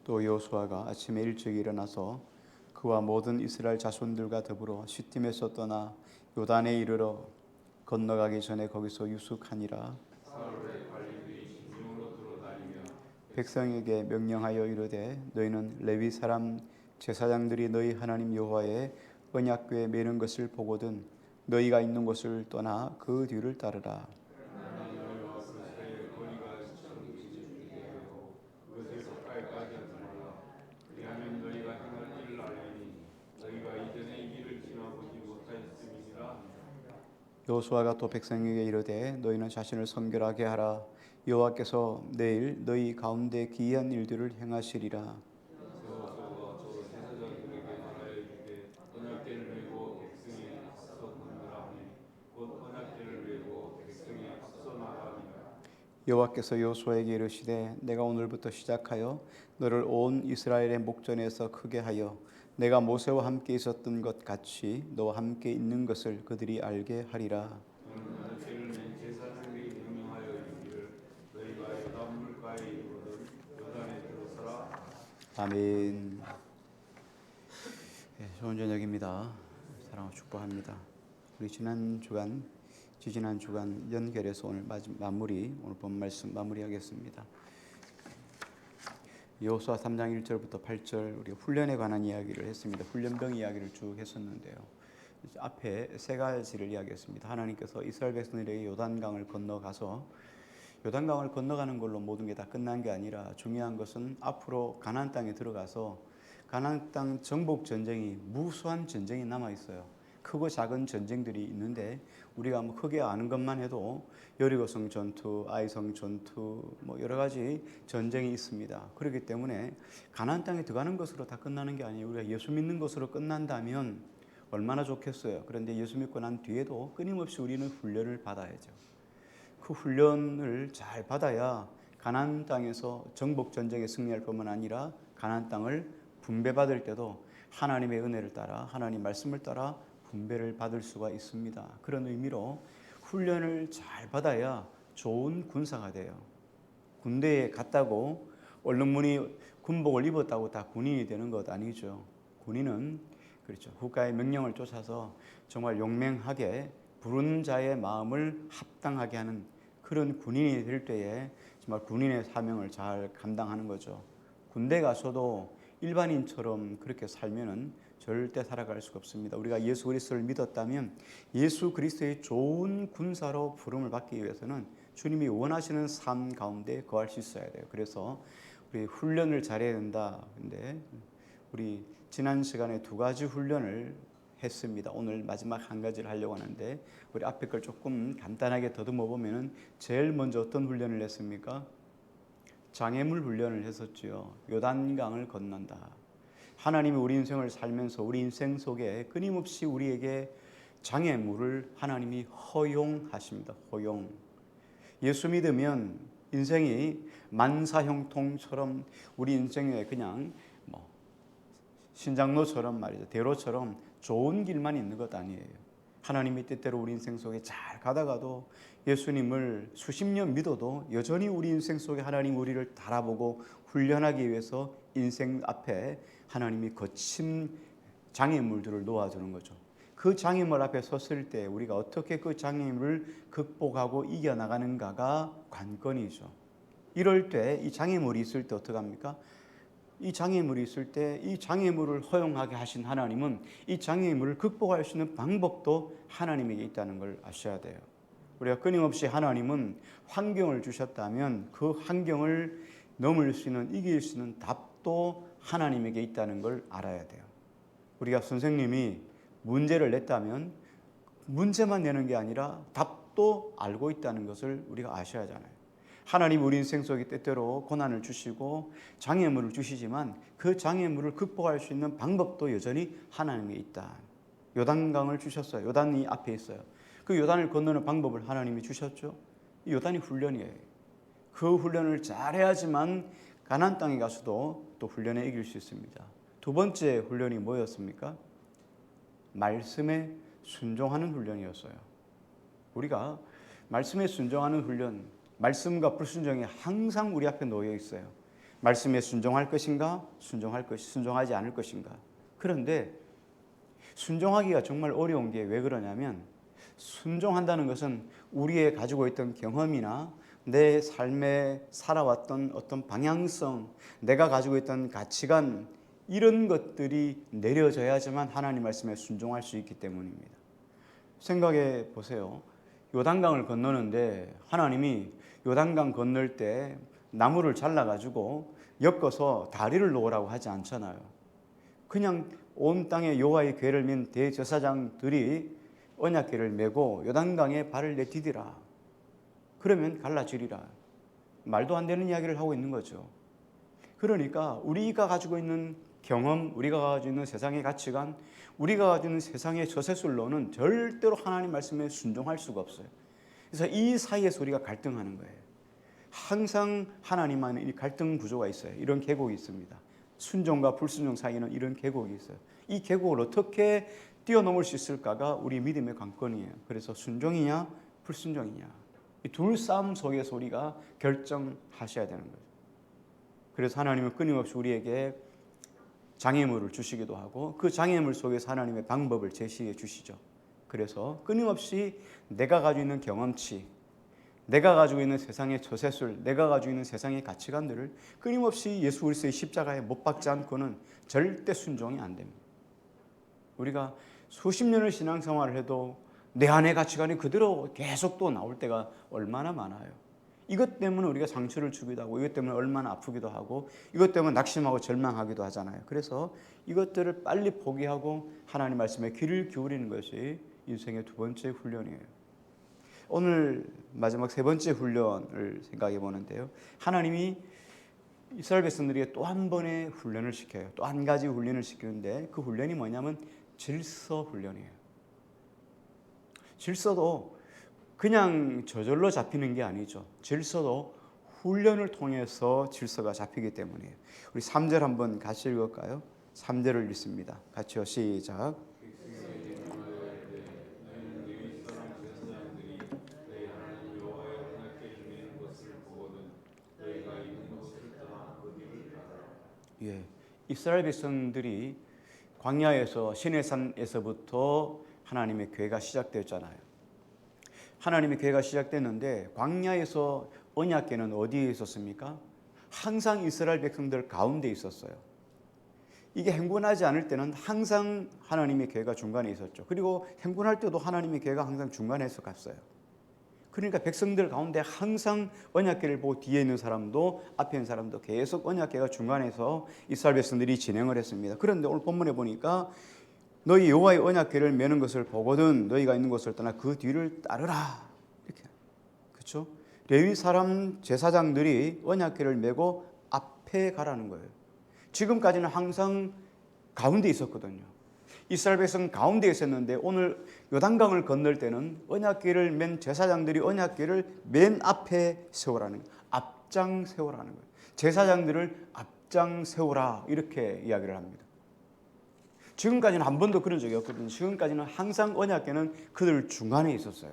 또 여호수아가 아침에 일찍 일어나서 그와 모든 이스라엘 자손들과 더불어 시팀에서 떠나 요단에 이르러 건너가기 전에 거기서 유숙하니라. 백성에게 명령하여 이르되 너희는 레위 사람 제사장들이 너희 하나님 여호와의 언약궤에 매는 것을 보거든 너희가 있는 곳을 떠나 그 뒤를 따르라. 여호수아가 또 백성에게 이르되 너희는 자신을 성결하게 하라. 여호와께서 내일 너희 가운데 기이한 일들을 행하시리라. 여호와께서 여호수아에게 이르시되 내가 오늘부터 시작하여 너를 온 이스라엘의 목전에서 크게 하여 내가 모세와 함께 있었던 것 같이 너와 함께 있는 것을 그들이 알게 하리라. 아멘. 네, 좋은 저녁입니다. 사랑하고 축복합니다. 우리 지지난 주간 연결해서 오늘 오늘 본 말씀 마무리하겠습니다. 여호수아 3장 1절부터 8절 우리가 훈련에 관한 이야기를 했습니다. 훈련병 이야기를 쭉 했었는데요. 앞에 세 가지를 이야기했습니다. 하나님께서 이스라엘 백성들에게 요단강을 건너가서 요단강을 건너가는 걸로 모든 게 다 끝난 게 아니라 중요한 것은 앞으로 가나안 땅에 들어가서 가나안 땅 정복 전쟁이 무수한 전쟁이 남아 있어요. 크고 작은 전쟁들이 있는데 우리가 뭐 크게 아는 것만 해도 여리고성 전투, 아이성 전투, 뭐 여러 가지 전쟁이 있습니다. 그렇기 때문에 가나안 땅에 들어가는 것으로 다 끝나는 게 아니에요. 우리가 예수 믿는 것으로 끝난다면 얼마나 좋겠어요. 그런데 예수 믿고 난 뒤에도 끊임없이 우리는 훈련을 받아야죠. 그 훈련을 잘 받아야 가나안 땅에서 정복 전쟁에 승리할 뿐만 아니라 가나안 땅을 분배받을 때도 하나님의 은혜를 따라 하나님 말씀을 따라 분배를 받을 수가 있습니다. 그런 의미로 훈련을 잘 받아야 좋은 군사가 돼요. 군대에 갔다고 얼룩무늬 군복을 입었다고 다 군인이 되는 것 아니죠. 군인은 그렇죠. 국가의 명령을 쫓아서 정말 용맹하게 부른 자의 마음을 합당하게 하는 그런 군인이 될 때에 정말 군인의 사명을 잘 감당하는 거죠. 군대 가서도 일반인처럼 그렇게 살면은 절대 살아갈 수가 없습니다. 우리가 예수 그리스도를 믿었다면 예수 그리스도의 좋은 군사로 부름을 받기 위해서는 주님이 원하시는 삶 가운데 거할 수 있어야 돼요. 그래서 우리 훈련을 잘해야 된다. 근데 우리 지난 시간에 두 가지 훈련을 했습니다. 오늘 마지막 한 가지를 하려고 하는데 우리 앞에 걸 조금 간단하게 더듬어 보면은 제일 먼저 어떤 훈련을 했습니까? 장애물 훈련을 했었지요. 요단강을 건넌다. 하나님이 우리 인생을 살면서 우리 인생 속에 끊임없이 우리에게 장애물을 하나님이 허용하십니다. 허용. 예수 믿으면 인생이 만사형통처럼 우리 인생에 그냥 신장로처럼 말이죠. 대로처럼 좋은 길만 있는 것 아니에요. 하나님의 뜻대로 우리 인생 속에 잘 가다가도 예수님을 수십 년 믿어도 여전히 우리 인생 속에 하나님 우리를 달아보고 훈련하기 위해서 인생 앞에 하나님이 거친 장애물들을 놓아주는 거죠. 그 장애물 앞에 섰을 때 우리가 어떻게 그 장애물을 극복하고 이겨나가는가가 관건이죠. 이럴 때 이 장애물이 있을 때 어떡합니까? 이 장애물이 있을 때 이 장애물을 허용하게 하신 하나님은 이 장애물을 극복할 수 있는 방법도 하나님에게 있다는 걸 아셔야 돼요. 우리가 끊임없이 하나님은 환경을 주셨다면 그 환경을 넘을 수 있는 이길 수 있는 답도 하나님에게 있다는 걸 알아야 돼요. 우리가 선생님이 문제를 냈다면 문제만 내는 게 아니라 답도 알고 있다는 것을 우리가 아셔야 하잖아요. 하나님 우리 인생 속에 때때로 고난을 주시고 장애물을 주시지만 그 장애물을 극복할 수 있는 방법도 여전히 하나님에 있다. 요단강을 주셨어요. 요단이 앞에 있어요. 그 요단을 건너는 방법을 하나님이 주셨죠. 이 요단이 훈련이에요. 그 훈련을 잘해야지만 가나안 땅에 가서도 또 훈련에 이길 수 있습니다. 두 번째 훈련이 뭐였습니까? 말씀에 순종하는 훈련이었어요. 우리가 말씀에 순종하는 훈련, 말씀과 불순종이 항상 우리 앞에 놓여 있어요. 말씀에 순종할 것인가? 순종하지 않을 것인가? 그런데 순종하기가 정말 어려운 게 왜 그러냐면, 순종한다는 것은 우리의 가지고 있던 경험이나 내 삶에 살아왔던 어떤 방향성, 내가 가지고 있던 가치관, 이런 것들이 내려져야지만 하나님 말씀에 순종할 수 있기 때문입니다. 생각해 보세요. 요단강을 건너는데 하나님이 요단강 건널 때 나무를 잘라가지고 엮어서 다리를 놓으라고 하지 않잖아요. 그냥 온 땅에 여호와의 궤를 맨 대제사장들이 언약궤를 메고 요단강에 발을 내디디라. 그러면 갈라지리라. 말도 안 되는 이야기를 하고 있는 거죠. 그러니까 우리가 가지고 있는 경험, 우리가 가지고 있는 세상의 가치관, 우리가 가지고 있는 세상의 저세술로는 절대로 하나님 말씀에 순종할 수가 없어요. 그래서 이 사이에서 우리가 갈등하는 거예요. 항상 하나님만의 이 갈등 구조가 있어요. 이런 계곡이 있습니다. 순종과 불순종 사이에는 이런 계곡이 있어요. 이 계곡을 어떻게 뛰어넘을 수 있을까가 우리 믿음의 관건이에요. 그래서 순종이냐 불순종이냐, 이 둘 싸움 속에서 우리가 결정하셔야 되는 거죠. 그래서 하나님은 끊임없이 우리에게 장애물을 주시기도 하고 그 장애물 속에서 하나님의 방법을 제시해 주시죠. 그래서 끊임없이 내가 가지고 있는 경험치, 내가 가지고 있는 세상의 저세술, 내가 가지고 있는 세상의 가치관들을 끊임없이 예수 그리스도의 십자가에 못 박지 않고는 절대 순종이 안 됩니다. 우리가 수십 년을 신앙생활을 해도 내 안의 가치관이 그대로 계속 또 나올 때가 얼마나 많아요. 이것 때문에 우리가 상처를 주기도 하고, 이것 때문에 얼마나 아프기도 하고, 이것 때문에 낙심하고 절망하기도 하잖아요. 그래서 이것들을 빨리 포기하고 하나님 말씀에 귀를 기울이는 것이 인생의 두 번째 훈련이에요. 오늘 마지막 세 번째 훈련을 생각해 보는데요. 하나님이 이스라엘 백성들에게 또 한 번의 훈련을 시켜요. 또 한 가지 훈련을 시키는데 그 훈련이 뭐냐면 질서 훈련이에요. 질서도 그냥 저절로 잡히는 게 아니죠. 질서도 훈련을 통해서 질서가 잡히기 때문이에요. 우리 3절 한번 같이 읽을까요? 3절을 읽습니다. 같이요. 시작. 예, 이스라엘 백성들이 광야에서 시내산에서부터 하나님의 궤가 시작됐잖아요. 하나님의 궤가 시작됐는데 광야에서 언약궤는 어디에 있었습니까? 항상 이스라엘 백성들 가운데 있었어요. 이게 행군하지 않을 때는 항상 하나님의 궤가 중간에 있었죠. 그리고 행군할 때도 하나님의 궤가 항상 중간에서 갔어요. 그러니까 백성들 가운데 항상 언약궤를 보고 뒤에 있는 사람도 앞에 있는 사람도 계속 언약궤가 중간에서 이스라엘 백성들이 진행을 했습니다. 그런데 오늘 본문에 보니까 너희 여호와의 언약궤를 메는 것을 보거든 너희가 있는 곳을 떠나 그 뒤를 따르라. 이렇게. 그렇죠? 레위 사람 제사장들이 언약궤를 메고 앞에 가라는 거예요. 지금까지는 항상 가운데 있었거든요. 이스라엘 백성 가운데 있었는데 오늘 요단강을 건널 때는 언약궤를 맨 제사장들이 언약궤를 맨 앞에 세우라는 거예요. 앞장 세우라는 거예요. 제사장들을 앞장 세우라 이렇게 이야기를 합니다. 지금까지는 한 번도 그런 적이 없거든요. 지금까지는 항상 언약궤는 그들 중간에 있었어요.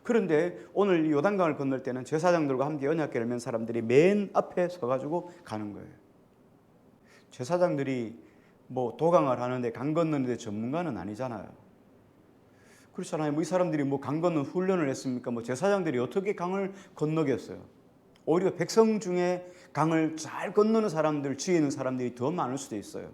그런데 오늘 요단강을 건널 때는 제사장들과 함께 언약궤를 맨 사람들이 맨 앞에 서가지고 가는 거예요. 제사장들이 뭐 도강을 하는데 강 건너는데 전문가는 아니잖아요. 그렇잖아요. 이 사람들이 뭐 강 건너 훈련을 했습니까? 뭐 제사장들이 어떻게 강을 건너겠어요? 오히려 백성 중에 강을 잘 건너는 사람들, 지혜 있는 사람들이 더 많을 수도 있어요.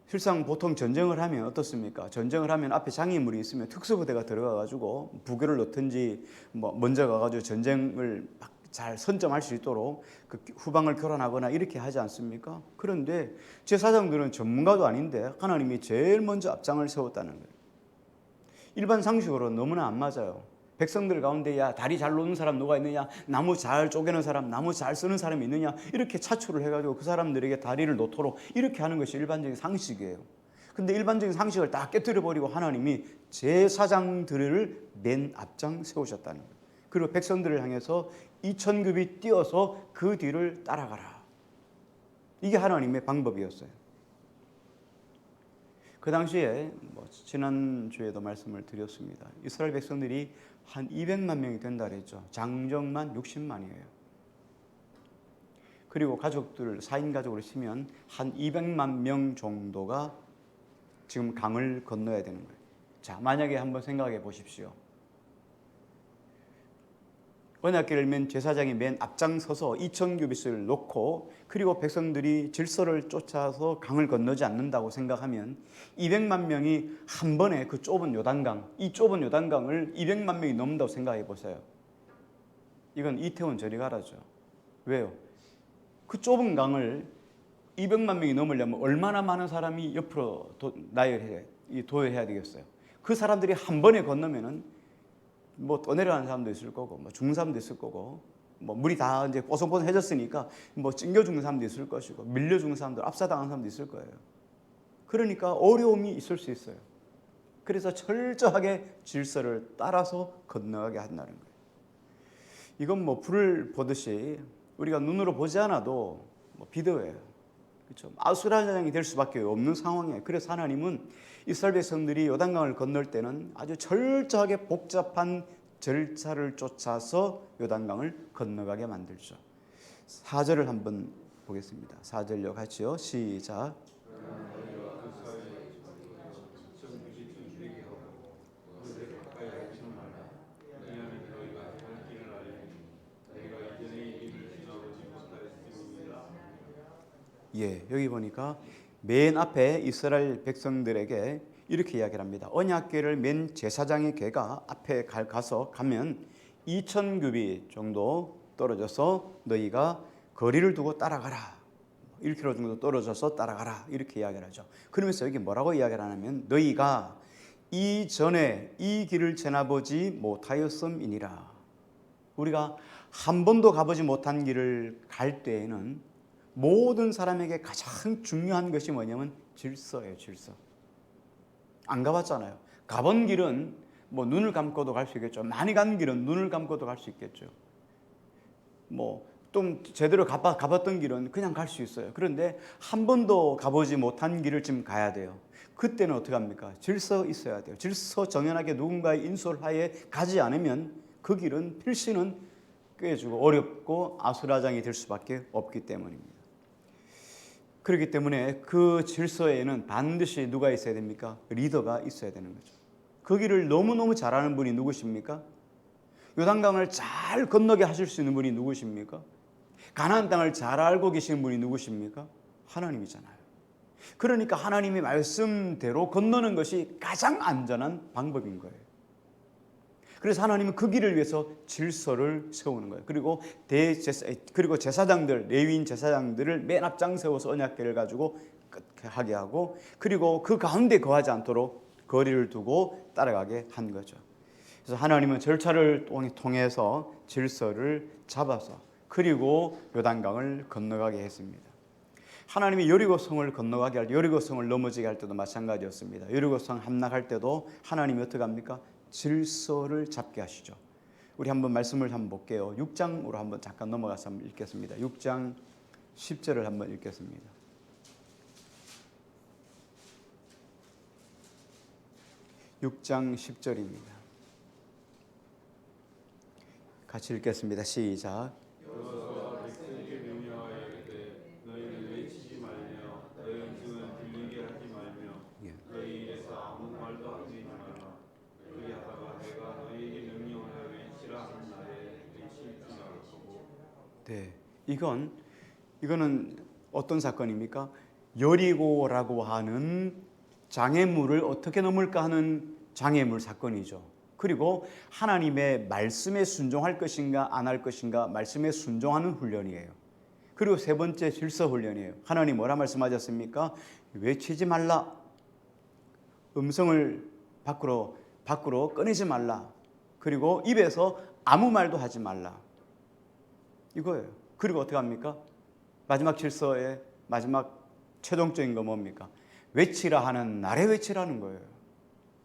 실상 보통 전쟁을 하면 어떻습니까? 전쟁을 하면 앞에 장애물이 있으면 특수부대가 들어가가지고 부교를 넣든지 뭐 먼저 가가지고 전쟁을 막 잘 선점할 수 있도록 그 후방을 교란하거나 이렇게 하지 않습니까? 그런데 제사장들은 전문가도 아닌데 하나님이 제일 먼저 앞장을 세웠다는 거예요. 일반 상식으로 너무나 안 맞아요. 백성들 가운데 야 다리 잘 놓는 사람 누가 있느냐, 나무 잘 쪼개는 사람, 나무 잘 쓰는 사람이 있느냐 이렇게 차출을 해가지고 그 사람들에게 다리를 놓도록 이렇게 하는 것이 일반적인 상식이에요. 근데 일반적인 상식을 다 깨뜨려버리고 하나님이 제사장들을 맨 앞장 세우셨다는 거예요. 그리고 백성들을 향해서 2,000급이 뛰어서 그 뒤를 따라가라. 이게 하나님의 방법이었어요. 그 당시에 지난주에도 말씀을 드렸습니다. 이스라엘 백성들이 한 200만 명이 된다 그랬죠. 장정만 60만이에요. 그리고 가족들 4인 가족으로 치면 한 200만 명 정도가 지금 강을 건너야 되는 거예요. 자, 만약에 한번 생각해 보십시오. 언약궤를 맨 제사장이 맨 앞장서서 2000규빗을 놓고 그리고 백성들이 질서를 쫓아서 강을 건너지 않는다고 생각하면 200만 명이 한 번에 그 좁은 요단강, 이 좁은 요단강을 200만 명이 넘는다고 생각해 보세요. 이건 이태원 저리 가라죠. 왜요? 그 좁은 강을 200만 명이 넘으려면 얼마나 많은 사람이 옆으로 도열해야 되겠어요. 그 사람들이 한 번에 건너면은 뭐 떠내려가는 사람도 있을 거고, 뭐 죽는 사람도 있을 거고, 뭐 물이 다 이제 뽀송뽀송해졌으니까 뭐 찡겨 죽는 사람도 있을 것이고, 밀려 죽는 사람들, 압사당하는 사람도 있을 거예요. 그러니까 어려움이 있을 수 있어요. 그래서 철저하게 질서를 따라서 건너가게 한다는 거예요. 이건 뭐 불을 보듯이 우리가 눈으로 보지 않아도 뭐 비디오예요. 그렇죠? 아수라장이 될 수밖에 없는 상황이에요. 그래서 하나님은 이스라엘 백성들이 요단강을 건널 때는 아주 철저하게 복잡한 절차를 쫓아서 요단강을 건너가게 만들죠. 4절을 한번 보겠습니다. 4절요 같이요. 시작. 예, 여기 보니까 맨 앞에 이스라엘 백성들에게 이렇게 이야기를 합니다. 언약궤를 맨 제사장의 궤가 앞에 가면 2000규빗 정도 떨어져서 너희가 거리를 두고 따라가라. 1km 정도 떨어져서 따라가라. 이렇게 이야기를 하죠. 그러면서 여기 뭐라고 이야기를 하냐면 너희가 이전에 이 길을 지나보지 못하였음이니라. 우리가 한 번도 가보지 못한 길을 갈 때에는 모든 사람에게 가장 중요한 것이 뭐냐면 질서예요. 질서. 안 가봤잖아요. 가본 길은 뭐 눈을 감고도 갈 수 있겠죠. 많이 간 길은 눈을 감고도 갈 수 있겠죠. 뭐 좀 제대로 가봤던 길은 그냥 갈 수 있어요. 그런데 한 번도 가보지 못한 길을 지금 가야 돼요. 그때는 어떻게 합니까? 질서 있어야 돼요. 질서 정연하게 누군가의 인솔하에 가지 않으면 그 길은 필시는 꾀주고 어렵고 아수라장이 될 수밖에 없기 때문입니다. 그렇기 때문에 그 질서에는 반드시 누가 있어야 됩니까? 리더가 있어야 되는 거죠. 그 길을 너무너무 잘하는 분이 누구십니까? 요단강을 잘 건너게 하실 수 있는 분이 누구십니까? 가나안 땅을 잘 알고 계시는 분이 누구십니까? 하나님이잖아요. 그러니까 하나님의 말씀대로 건너는 것이 가장 안전한 방법인 거예요. 그래서 하나님은 그 길을 위해서 질서를 세우는 거예요. 그리고 제사장들, 레위인 제사장들을 맨 앞장 세워서 언약궤를 가지고 하게 하고, 그리고 그 가운데 거하지 않도록 거리를 두고 따라가게 한 거죠. 그래서 하나님은 절차를 통해서 질서를 잡아서 그리고 요단강을 건너가게 했습니다. 하나님이 여리고성을 건너가게 할, 여리고성을 넘어지게 할 때도 마찬가지였습니다. 여리고성 함락할 때도 하나님이 어떻게 합니까? 질서를 잡게 하시죠. 우리 한번 말씀을 한번 볼게요. 6장으로 한번 잠깐 넘어가서 한번 읽겠습니다. 6장 10절을 한번 읽겠습니다. 6장 10절입니다. 같이 읽겠습니다. 시작. 네, 이거는 어떤 사건입니까? 여리고라고 하는 장애물을 어떻게 넘을까 하는 장애물 사건이죠. 그리고 하나님의 말씀에 순종할 것인가 안 할 것인가 말씀에 순종하는 훈련이에요. 그리고 세 번째 질서 훈련이에요. 하나님 뭐라 말씀하셨습니까? 외치지 말라. 음성을 밖으로 꺼내지 말라. 그리고 입에서 아무 말도 하지 말라. 이거예요. 그리고 어떻게 합니까? 마지막 질서의 마지막 최종적인 거 뭡니까? 외치라 하는 날에 외치라는 거예요.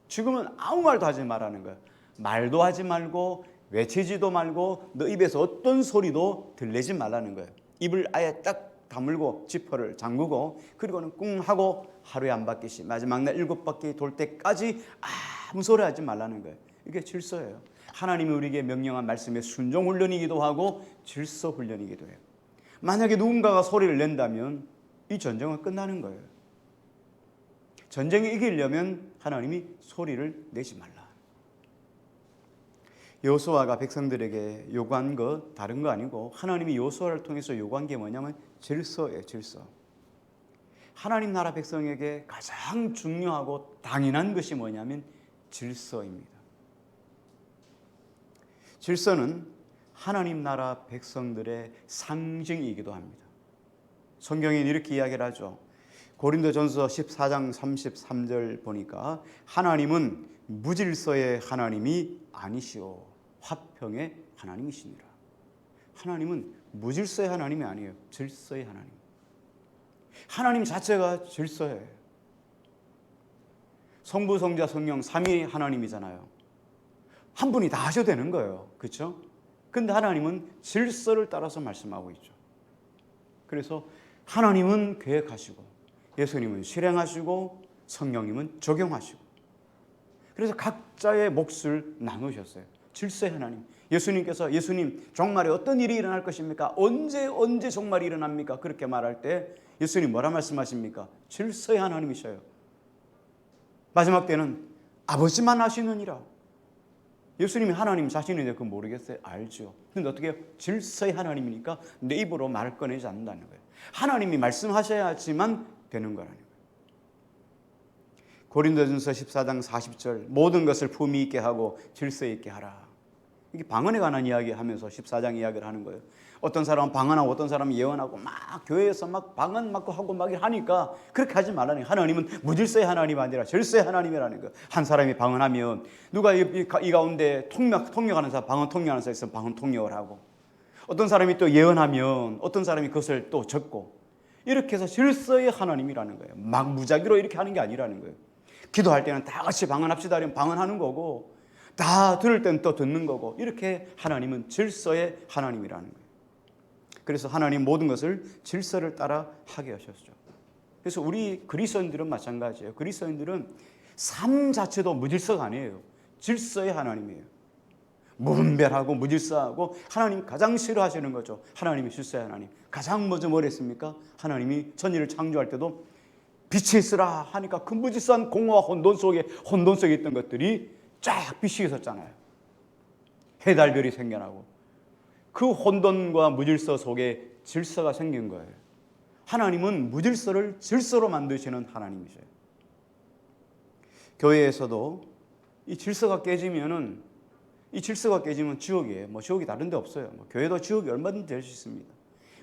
지금은 아무 말도 하지 말라는 거예요. 말도 하지 말고 외치지도 말고 너 입에서 어떤 소리도 들리지 말라는 거예요. 입을 아예 딱 다물고 지퍼를 잠그고 그리고는 꿍 하고 하루에 한 바퀴씩 마지막 날 7바퀴 돌 때까지 아무 소리 하지 말라는 거예요. 이게 질서예요. 하나님이 우리에게 명령한 말씀의 순종 훈련이기도 하고 질서 훈련이기도 해요. 만약에 누군가가 소리를 낸다면 이 전쟁은 끝나는 거예요. 전쟁이 이기려면 하나님이 소리를 내지 말라. 여호수아가 백성들에게 요구한 거 다른 거 아니고 하나님이 여호수아를 통해서 요구한 게 뭐냐면 질서예요. 질서. 하나님 나라 백성에게 가장 중요하고 당연한 것이 뭐냐면 질서입니다. 질서는 하나님 나라 백성들의 상징이기도 합니다. 성경에는 이렇게 이야기를 하죠. 고린도전서 14장 33절 보니까 하나님은 무질서의 하나님이 아니시오 화평의 하나님이시니라. 하나님은 무질서의 하나님이 아니에요. 질서의 하나님. 하나님 자체가 질서예요. 성부, 성자, 성령 삼위 하나님이잖아요. 한 분이 다 하셔도 되는 거예요. 그렇죠? 근데 하나님은 질서를 따라서 말씀하고 있죠. 그래서 하나님은 계획하시고 예수님은 실행하시고 성령님은 적용하시고 그래서 각자의 몫을 나누셨어요. 질서의 하나님. 예수님 종말에 어떤 일이 일어날 것입니까? 언제 종말이 일어납니까? 그렇게 말할 때 예수님 뭐라 말씀하십니까? 질서의 하나님이셔요. 마지막 때는 아버지만 아시느니라. 예수님이 하나님 자신인데 그거 모르겠어요? 알죠. 근데 어떻게 해요? 질서의 하나님이니까 내 입으로 말을 꺼내지 않는다는 거예요. 하나님이 말씀하셔야지만 되는 거라는 거예요. 고린도전서 14장 40절 모든 것을 품위 있게 하고 질서 있게 하라. 이게 방언에 관한 이야기 하면서 14장 이야기를 하는 거예요. 어떤 사람은 방언하고 어떤 사람은 예언하고 막 교회에서 막 방언 맞고 하고 막 하니까 그렇게 하지 말라는 거예요. 하나님은 무질서의 하나님이 아니라 질서의 하나님이라는 거예요. 한 사람이 방언하면 누가 이 가운데 통역하는 사람, 방언 통역하는 사람이 있으면 방언 통역을 하고 어떤 사람이 또 예언하면 어떤 사람이 그것을 또 적고 이렇게 해서 질서의 하나님이라는 거예요. 막 무작위로 이렇게 하는 게 아니라는 거예요. 기도할 때는 다 같이 방언합시다 하면 방언하는 거고 다 들을 때는 또 듣는 거고 이렇게 하나님은 질서의 하나님이라는 거예요. 그래서 하나님 모든 것을 질서를 따라 하게 하셨죠. 그래서 우리 그리스도인들은 마찬가지예요. 그리스도인들은 삶 자체도 무질서가 아니에요. 질서의 하나님이에요. 무분별하고 무질서하고 하나님 가장 싫어하시는 거죠. 하나님이 질서의 하나님. 가장 먼저 뭘 했습니까? 하나님이 천지를 창조할 때도 빛이 있으라 하니까 그 무질서한 공허와 혼돈 속에 있던 것들이 쫙 빛이 있었잖아요. 해달별이 생겨나고 그 혼돈과 무질서 속에 질서가 생긴 거예요. 하나님은 무질서를 질서로 만드시는 하나님이세요. 교회에서도 이 질서가 깨지면 지옥이에요. 지옥이 다른 데 없어요. 교회도 지옥이 얼마든지 될 수 있습니다.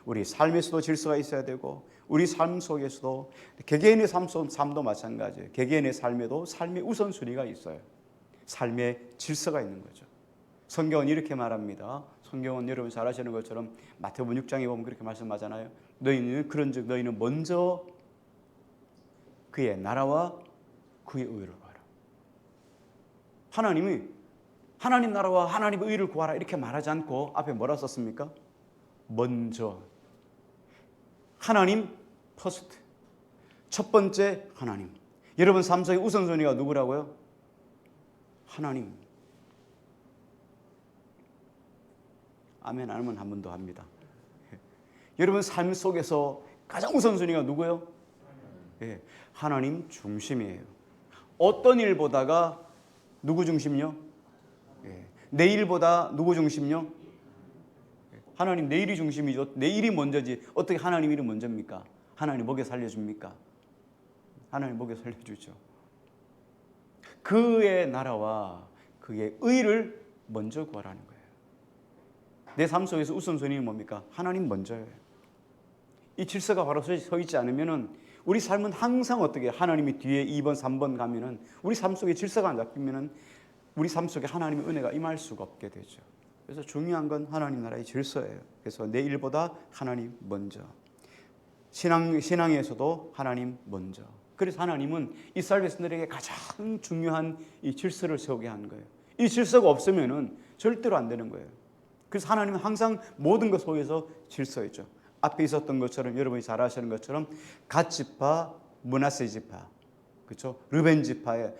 우리 삶에서도 질서가 있어야 되고 우리 삶 속에서도 개개인의 삶도 마찬가지예요. 개개인의 삶에도 삶의 우선순위가 있어요. 삶의 질서가 있는 거죠. 성경은 이렇게 말합니다. 성경은 여러분 잘 아시는 것처럼 마태복음 6장에 보면 그렇게 말씀하잖아요. 너희는 그런즉 너희는 먼저 그의 나라와 그의 의를 구하라. 하나님이 하나님 나라와 하나님의 의를 구하라 이렇게 말하지 않고 앞에 뭐라 썼습니까? 먼저 하나님 퍼스트. 첫 번째 하나님. 여러분 삶 속의 우선순위가 누구라고요? 하나님. 아멘 안 하면 한 번 더 합니다. 여러분 삶 속에서 가장 우선순위가 누구예요? 예, 하나님 중심이에요. 어떤 일보다가 누구 중심요? 예, 내일보다 누구 중심요? 하나님 내일이 중심이죠. 내일이 먼저지. 어떻게 하나님 일이 먼저입니까? 하나님 먹여 살려줍니까? 하나님 먹여 살려주죠. 그의 나라와 그의 의를 먼저 구하라는 거예요. 내 삶 속에서 우선순위는 뭡니까? 하나님 먼저예요. 이 질서가 바로 서 있지 않으면 우리 삶은 항상 어떻게 하나님이 뒤에 2번, 3번 가면은 우리 삶 속에 질서가 안 잡히면은 우리 삶 속에 하나님의 은혜가 임할 수가 없게 되죠. 그래서 중요한 건 하나님 나라의 질서예요. 그래서 내 일보다 하나님 먼저. 신앙에서도 하나님 먼저. 그래서 하나님은 이스라엘 백성들에게 가장 중요한 이 질서를 세우게 한 거예요. 이 질서가 없으면은 절대로 안 되는 거예요. 그래서 하나님은 항상 모든 것 속에서 질서였죠. 앞에 있었던 것처럼 여러분이 잘 아시는 것처럼 갓 지파, 므낫세 지파, 그렇죠? 르벤 지파의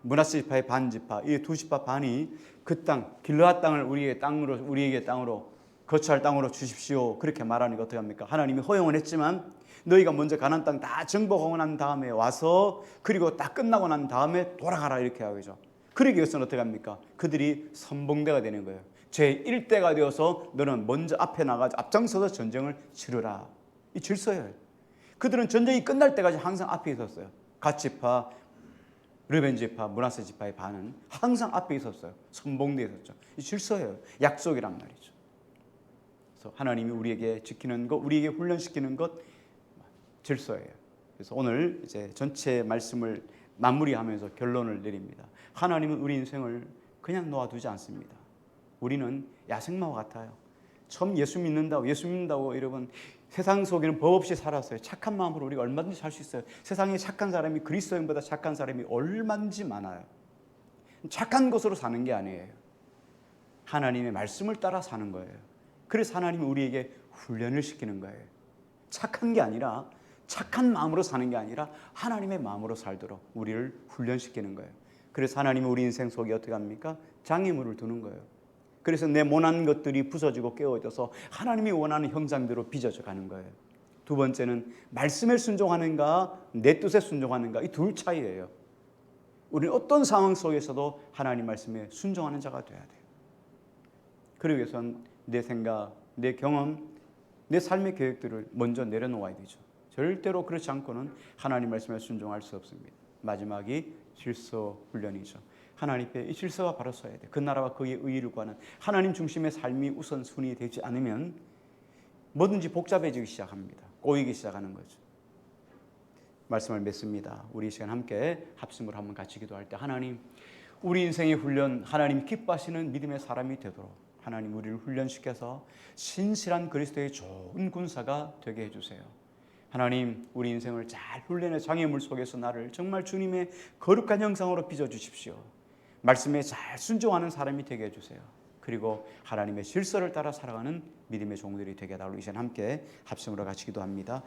므낫세 지파의 반 지파, 이 두 지파 반이 그 땅 길르앗 땅을 우리에게 땅으로 거처할 땅으로 주십시오. 그렇게 말하니까 어떻게 합니까? 하나님이 허용은 했지만 너희가 먼저 가나안 땅 다 정복하고 난 다음에 와서 그리고 다 끝나고 난 다음에 돌아가라 이렇게 하죠. 그러기 위해서는 어떻게 합니까? 그들이 선봉대가 되는 거예요. 제1대가 되어서 너는 먼저 앞에 나가서 앞장서서 전쟁을 치르라. 이 질서예요. 그들은 전쟁이 끝날 때까지 항상 앞에 있었어요. 갓지파, 르벤 지파, 므낫세 지파의 반은 항상 앞에 있었어요. 선봉대에 있었죠. 이 질서예요. 약속이란 말이죠. 그래서 하나님이 우리에게 지키는 것, 우리에게 훈련시키는 것 질서예요. 그래서 오늘 이제 전체 말씀을 마무리하면서 결론을 내립니다. 하나님은 우리 인생을 그냥 놓아두지 않습니다. 우리는 야생마와 같아요. 처음 예수 믿는다고 여러분 세상 속에는 법 없이 살았어요. 착한 마음으로 우리가 얼마든지 살 수 있어요. 세상에 착한 사람이 그리스도인보다 착한 사람이 얼마든지 많아요. 착한 것으로 사는 게 아니에요. 하나님의 말씀을 따라 사는 거예요. 그래서 하나님이 우리에게 훈련을 시키는 거예요. 착한 게 아니라 착한 마음으로 사는 게 아니라 하나님의 마음으로 살도록 우리를 훈련시키는 거예요. 그래서 하나님은 우리 인생 속에 어떻게 합니까? 장애물을 두는 거예요. 그래서 내 못난 것들이 부서지고 깨어져서 하나님이 원하는 형상대로 빚어져 가는 거예요. 두 번째는 말씀에 순종하는가 내 뜻에 순종하는가 이 둘 차이예요. 우리는 어떤 상황 속에서도 하나님 말씀에 순종하는 자가 돼야 돼요. 그러기 위해서는 내 생각, 내 경험, 내 삶의 계획들을 먼저 내려놓아야 되죠. 절대로 그렇지 않고는 하나님 말씀에 순종할 수 없습니다. 마지막이 질서 훈련이죠. 하나님 앞에 이 질서가 바로 서야 돼. 그 나라와 그의 의의를 구하는 하나님 중심의 삶이 우선순위 되지 않으면 뭐든지 복잡해지기 시작합니다. 꼬이기 시작하는 거죠. 말씀을 맺습니다. 우리 이 시간 함께 합심으로 한번 같이 기도할 때 하나님 우리 인생의 훈련 하나님 기뻐하시는 믿음의 사람이 되도록 하나님 우리를 훈련시켜서 신실한 그리스도의 좋은 군사가 되게 해주세요. 하나님 우리 인생을 잘 훈련의 장애물 속에서 나를 정말 주님의 거룩한 형상으로 빚어주십시오. 말씀에 잘 순종하는 사람이 되게 해주세요. 그리고 하나님의 질서를 따라 살아가는 믿음의 종들이 되게 해달라고 이 시간 함께 합심으로 같이 기도합니다.